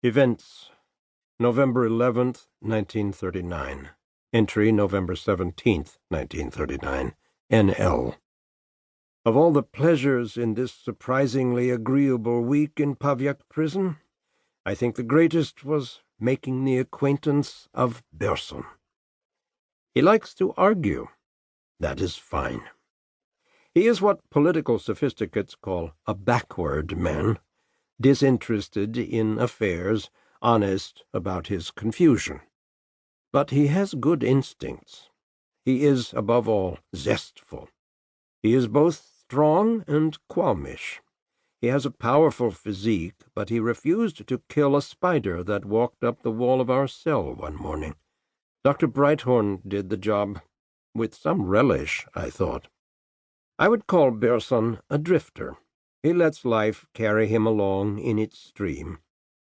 Events: November 11th, 1939. Entry November 17th, 1939. N.L. Of all the pleasures in this surprisingly agreeable week in Paviak prison, I think the greatest was making the acquaintance of Berson. He likes to argue. That is fine. He is what political sophisticates call a backward man, disinterested in affairs, honest about his confusion. But he has good instincts. He is, above all, zestful. He is both strong and qualmish. He has a powerful physique, but he refused to kill a spider that walked up the wall of our cell one morning. Dr. Breithorn did the job, with some relish, I thought. I would call Berson a drifter. He lets life carry him along in its stream.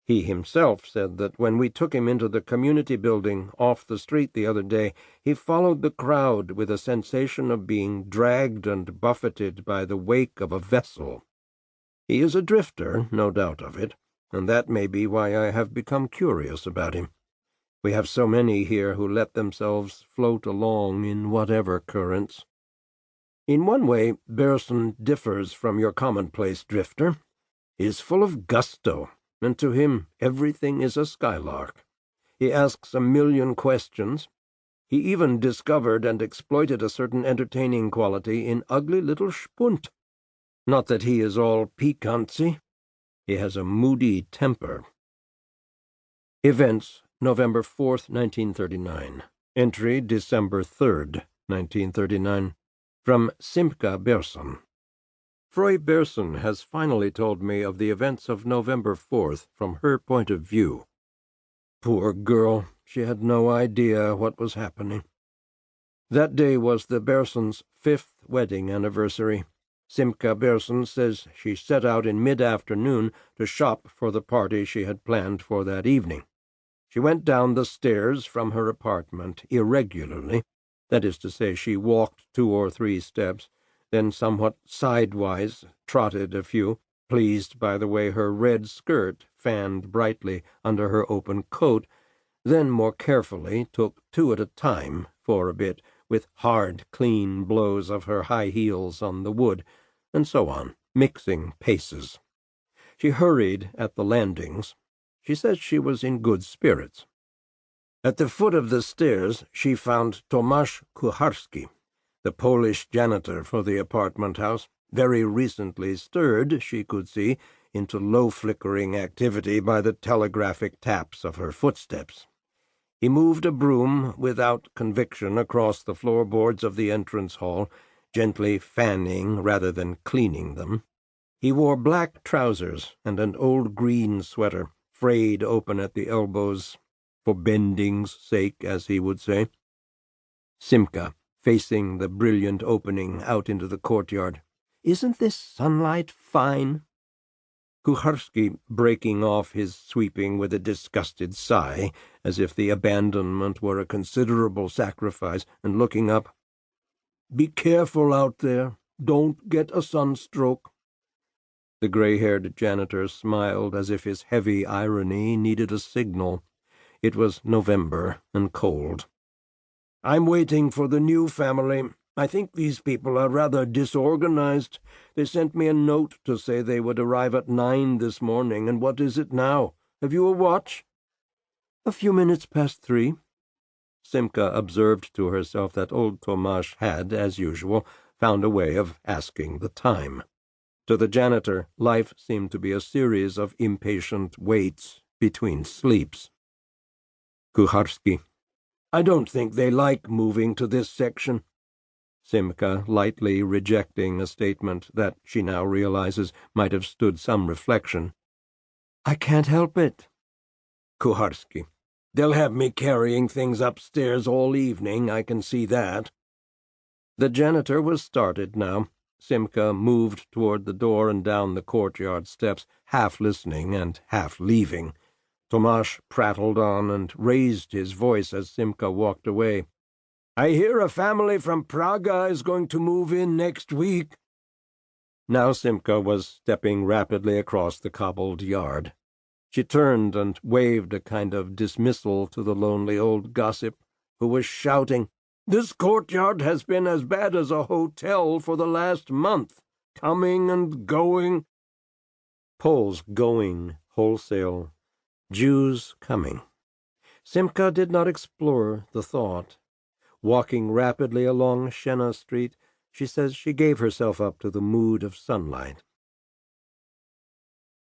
He himself said that when we took him into the community building off the street the other day, he followed the crowd with a sensation of being dragged and buffeted by the wake of a vessel. He is a drifter, no doubt of it, and that may be why I have become curious about him. We have so many here who let themselves float along in whatever currents. In one way, Berson differs from your commonplace drifter. He is full of gusto, and to him everything is a skylark. He asks a million questions. He even discovered and exploited a certain entertaining quality in ugly little Spunt. Not that he is all piquancy. He has a moody temper. Events: November 4th, 1939. Entry December 3rd, 1939. From Simka Berson. Frau Berson has finally told me of the events of November 4th from her point of view. Poor girl, she had no idea what was happening. That day was the Bersons' 5th wedding anniversary. Simka Berson says she set out in mid-afternoon to shop for the party she had planned for that evening. She went down the stairs from her apartment irregularly. That is to say, she walked 2 or 3 steps, then somewhat sidewise trotted a few, pleased by the way her red skirt fanned brightly under her open coat, then more carefully took 2 at a time for a bit, with hard, clean blows of her high heels on the wood, and so on, mixing paces. She hurried at the landings. She says she was in good spirits. At the foot of the stairs she found Tomasz Kucharski, the Polish janitor for the apartment house, very recently stirred, she could see, into low-flickering activity by the telegraphic taps of her footsteps. He moved a broom without conviction across the floorboards of the entrance hall, gently fanning rather than cleaning them. He wore black trousers and an old green sweater, frayed open at the elbows, for bending's sake, as he would say. Simka, facing the brilliant opening out into the courtyard. "Isn't this sunlight fine?" Kucharski, breaking off his sweeping with a disgusted sigh, as if the abandonment were a considerable sacrifice, and looking up. "Be careful out there. Don't get a sunstroke." The gray-haired janitor smiled as if his heavy irony needed a signal. It was November and cold. "I'm waiting for the new family. I think these people are rather disorganized. They sent me a note to say they would arrive at 9 this morning, and what is it now? Have you a watch?" "A few minutes past 3. Simka observed to herself that old Tomasz had, as usual, found a way of asking the time. To the janitor, life seemed to be a series of impatient waits between sleeps. Kucharski. "I don't think they like moving to this section." Simka, lightly rejecting a statement that she now realizes might have stood some reflection. "I can't help it." Kucharski. "They'll have me carrying things upstairs all evening, I can see that." The janitor was started now. Simka moved toward the door and down the courtyard steps, half listening and half leaving. Tomasz prattled on and raised his voice as Simka walked away. "I hear a family from Praga is going to move in next week." Now Simka was stepping rapidly across the cobbled yard. She turned and waved a kind of dismissal to the lonely old gossip, who was shouting, "This courtyard has been as bad as a hotel for the last month, coming and going." Poles going wholesale, Jews coming. Simca did not explore the thought. Walking rapidly along Siena Street, she says she gave herself up to the mood of sunlight.